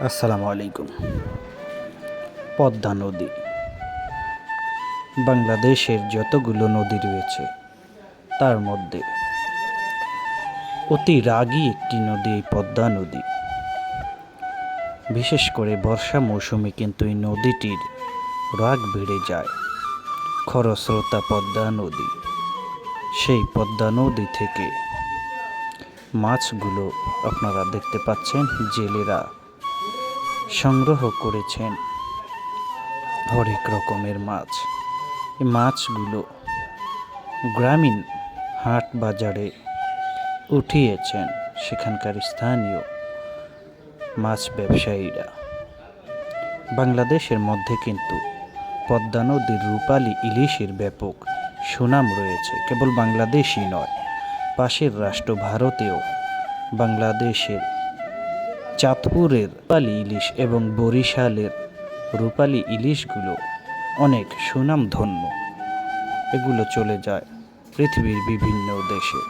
আসসালামু আলাইকুম। পদ্মা নদী বাংলাদেশের যতগুলো নদী রয়েছে তার মধ্যে অতি রাগী একটি নদী এই পদ্মা নদী। বিশেষ করে বর্ষা মৌসুমে কিন্তু এই নদীটির রাগ বেড়ে যায়। খরস্রোতা পদ্মা নদী, সেই পদ্মা নদী থেকে মাছগুলো আপনারা দেখতে পাচ্ছেন জেলেরা সংগ্রহ করেছেন হরেক রকমের মাছ। এই মাছগুলো গ্রামীণ হাট বাজারে উঠিয়েছেন সেখানকার স্থানীয় মাছ ব্যবসায়ীরা। বাংলাদেশের মধ্যে কিন্তু পদ্মা নদীর রূপালী ইলিশের ব্যাপক সুনাম রয়েছে। কেবল বাংলাদেশই নয়, পাশের রাষ্ট্র ভারতেও বাংলাদেশের চাঁদপুরের রূপালী ইলিশ এবং বরিশালের রূপালী ইলিশগুলো অনেক সুনামধন্য। এগুলো চলে যায় পৃথিবীর বিভিন্ন দেশে।